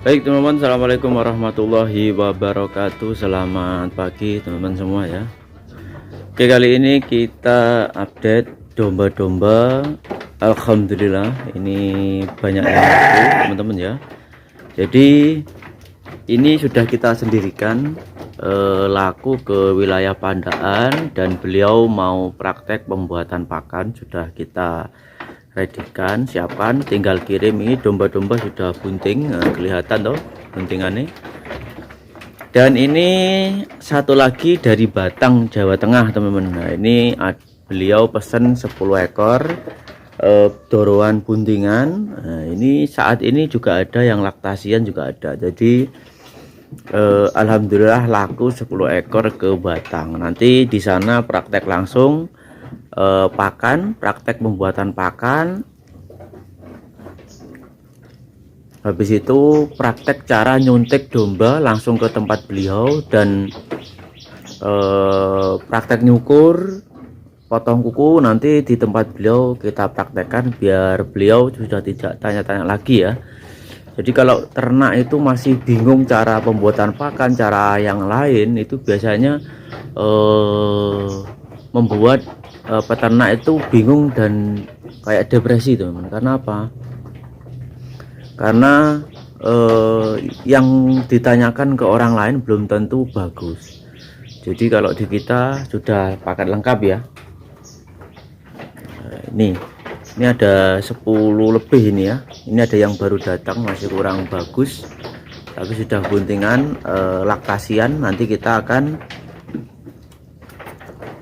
Baik teman-teman, assalamualaikum warahmatullahi wabarakatuh. Selamat pagi teman-teman semua ya. Oke, kali ini kita update domba-domba. Alhamdulillah ini banyak yang laku teman-teman ya. Jadi ini sudah kita sendirikan laku ke wilayah Pandaan, dan beliau mau praktek pembuatan pakan sudah kita redikan, siapkan, tinggal kirim. Ini domba-domba sudah bunting, kelihatan toh buntingannya. Dan ini satu lagi dari Batang, Jawa Tengah teman-teman. Nah, ini beliau pesen 10 ekor doroan buntingan. Nah, ini saat ini juga ada yang laktasian juga ada. Jadi alhamdulillah laku 10 ekor ke Batang. Nanti di sana praktek langsung pakan, praktek pembuatan pakan. Habis itu praktek cara nyuntik domba langsung ke tempat beliau, dan praktek nyukur, potong kuku nanti di tempat beliau kita praktekkan biar beliau sudah tidak tanya-tanya lagi ya. Jadi kalau ternak itu masih bingung cara pembuatan pakan, cara yang lain itu biasanya membuat peternak itu bingung dan kayak depresi teman-teman. Karena apa? Karena yang ditanyakan ke orang lain belum tentu bagus. Jadi kalau di kita sudah paket lengkap ya. Ini ada 10 lebih ini ya. Ini ada yang baru datang masih kurang bagus, tapi sudah buntingan laktasian. Nanti kita akan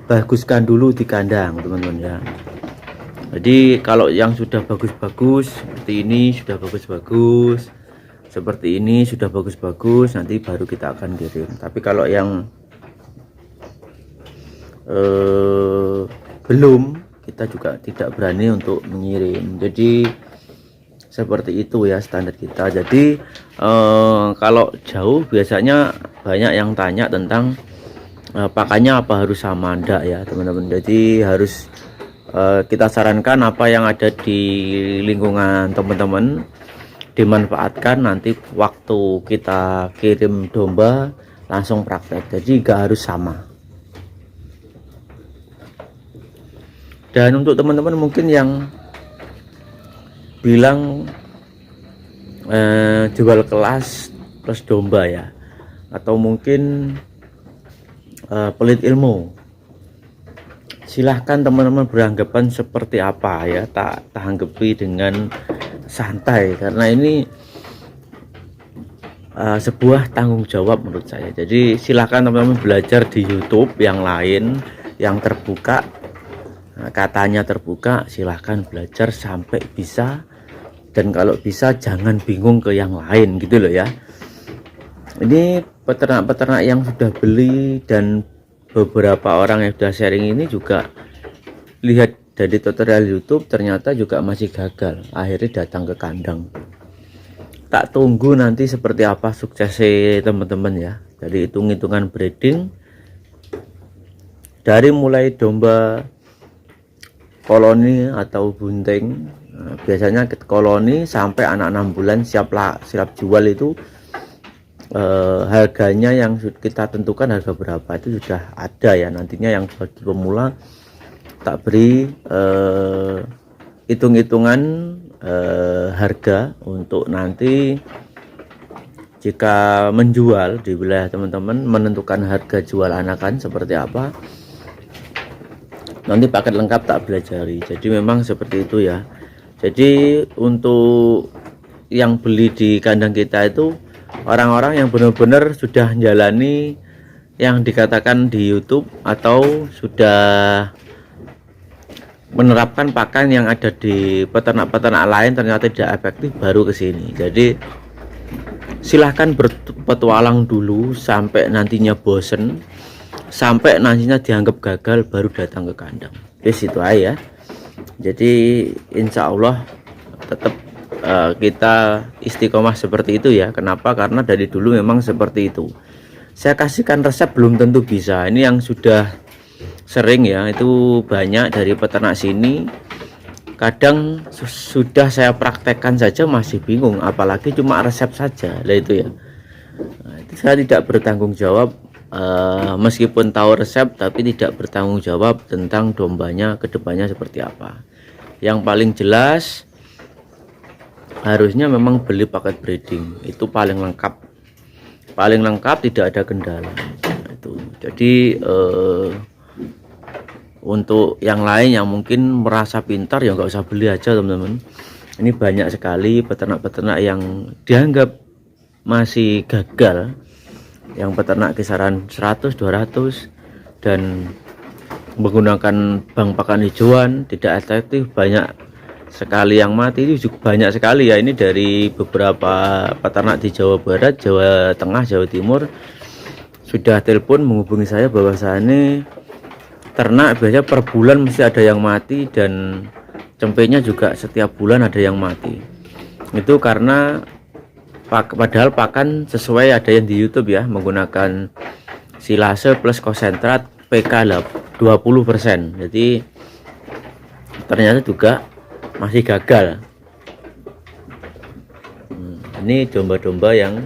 baguskan dulu di kandang teman-teman ya. Jadi kalau yang sudah bagus-bagus seperti ini, sudah bagus-bagus seperti ini, sudah bagus-bagus, nanti baru kita akan kirim. Tapi kalau yang belum, kita juga tidak berani untuk mengirim. Jadi seperti itu ya standar kita. Jadi kalau jauh biasanya banyak yang tanya tentang pakannya apa harus sama, enggak ya teman-teman. Jadi harus kita sarankan apa yang ada di lingkungan teman-teman dimanfaatkan. Nanti waktu kita kirim domba langsung praktek, jadi enggak harus sama. Dan untuk teman-teman mungkin yang bilang jual kelas plus domba ya, atau mungkin pelit ilmu, silahkan teman-teman beranggapan seperti apa ya, tak tanggapi dengan santai, karena ini sebuah tanggung jawab menurut saya. Jadi silahkan teman-teman belajar di YouTube yang lain yang terbuka. Nah, katanya terbuka, silahkan belajar sampai bisa, dan kalau bisa jangan bingung ke yang lain gitu loh ya. Ini peternak-peternak yang sudah beli dan beberapa orang yang sudah sharing ini juga lihat dari tutorial YouTube ternyata juga masih gagal, akhirnya datang ke kandang. Tak tunggu nanti seperti apa suksesnya teman-teman ya. Jadi hitung-hitungan breeding dari mulai domba koloni atau bunting. Nah, biasanya koloni sampai anak 6 bulan siap jual itu harganya yang kita tentukan harga berapa itu sudah ada ya. Nantinya yang bagi pemula tak beri hitung-hitungan harga untuk nanti jika menjual di wilayah teman-teman, menentukan harga jual anakan seperti apa. Nanti paket lengkap tak belajari. Jadi memang seperti itu ya. Jadi untuk yang beli di kandang kita itu orang-orang yang benar-benar sudah menjalani yang dikatakan di YouTube atau sudah menerapkan pakan yang ada di peternak-peternak lain ternyata tidak efektif, baru ke sini. Jadi silahkan berpetualang dulu sampai nantinya bosen, sampai nantinya dianggap gagal, baru datang ke kandang. Di situ aja. Jadi insya Allah tetap kita istiqomah seperti itu ya. Kenapa? Karena dari dulu memang seperti itu. Saya kasihkan resep belum tentu bisa. Ini yang sudah sering ya, itu banyak dari peternak sini kadang sudah saya praktekkan saja masih bingung, apalagi cuma resep saja lah itu ya. Nah, itu saya tidak bertanggung jawab, meskipun tahu resep tapi tidak bertanggung jawab tentang dombanya kedepannya seperti apa. Yang paling jelas harusnya memang beli paket breeding, itu paling lengkap, tidak ada kendala itu. Jadi untuk yang lain yang mungkin merasa pintar ya nggak usah beli aja teman-teman. Ini banyak sekali peternak-peternak yang dianggap masih gagal, yang peternak kisaran 100-200 dan menggunakan bang pakan hijauan tidak efektif, banyak sekali yang mati. Itu juga banyak sekali ya, ini dari beberapa peternak di Jawa Barat, Jawa Tengah, Jawa Timur sudah telepon menghubungi saya bahwasannya ternak biasanya per bulan mesti ada yang mati, dan cempenya juga setiap bulan ada yang mati. Itu karena padahal pakan sesuai ada yang di YouTube ya, menggunakan silase plus konsentrat PK 20%. Jadi ternyata juga masih gagal. Ini domba-domba yang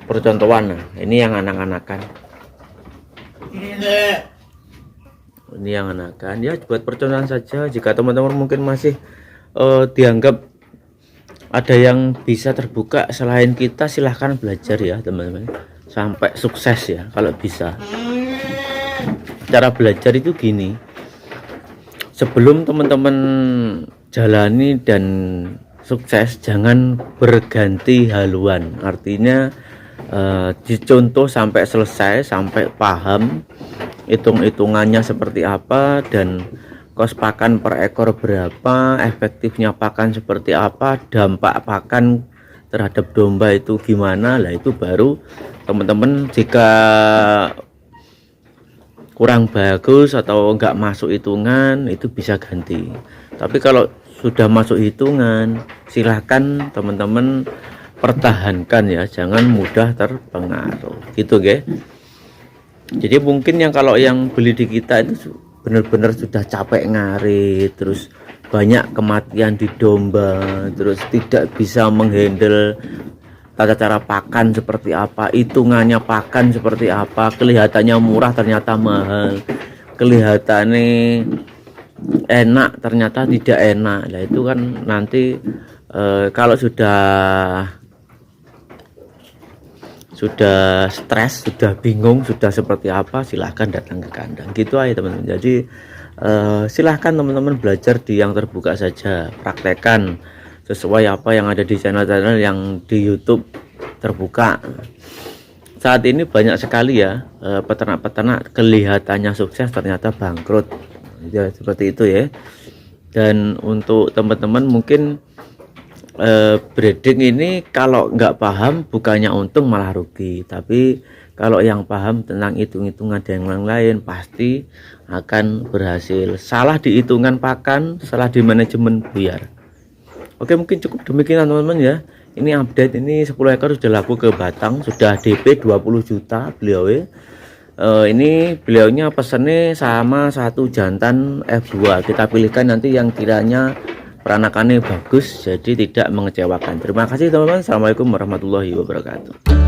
percontohan. Ini yang anak-anakan. Ini yang anakan ya, buat percontohan saja. Jika teman-teman mungkin masih dianggap ada yang bisa terbuka selain kita, silahkan belajar ya teman-teman, sampai sukses ya kalau bisa. Cara belajar itu gini, sebelum teman-teman jalani dan sukses, jangan berganti haluan. Artinya dicontoh sampai selesai, sampai paham hitung-hitungannya seperti apa, dan kos pakan per ekor berapa, efektifnya pakan seperti apa, dampak pakan terhadap domba itu gimana. Lah itu baru teman-teman jika kurang bagus atau enggak masuk hitungan itu bisa ganti. Tapi kalau sudah masuk hitungan, silahkan teman-teman pertahankan ya, jangan mudah terpengaruh gitu guys. Jadi mungkin yang kalau yang beli di kita itu benar-benar sudah capek ngarit, terus banyak kematian di domba, terus tidak bisa menghandle tata cara pakan seperti apa, hitungannya pakan seperti apa, kelihatannya murah ternyata mahal, kelihatannya enak ternyata tidak enak. Nah itu kan nanti kalau sudah stres, sudah bingung, sudah seperti apa, silahkan datang ke kandang gitu aja teman-teman. Jadi silahkan teman-teman belajar di yang terbuka saja, praktekkan sesuai apa yang ada di channel-channel yang di YouTube terbuka. Saat ini banyak sekali ya peternak-peternak kelihatannya sukses ternyata bangkrut ya, seperti itu ya. Dan untuk teman-teman mungkin breeding ini kalau nggak paham bukannya untung malah rugi, tapi kalau yang paham tentang hitung-hitungan dan yang lain pasti akan berhasil. Salah di hitungan pakan, salah di manajemen buyar. Oke, mungkin cukup demikian teman-teman ya. Ini update, ini 10 ekor sudah laku ke Batang, sudah DP 20 juta beliau ya. Ini beliaunya pesannya sama satu jantan F2, kita pilihkan nanti yang kiranya peranakannya bagus, jadi tidak mengecewakan. Terima kasih teman-teman. Assalamualaikum warahmatullahi wabarakatuh.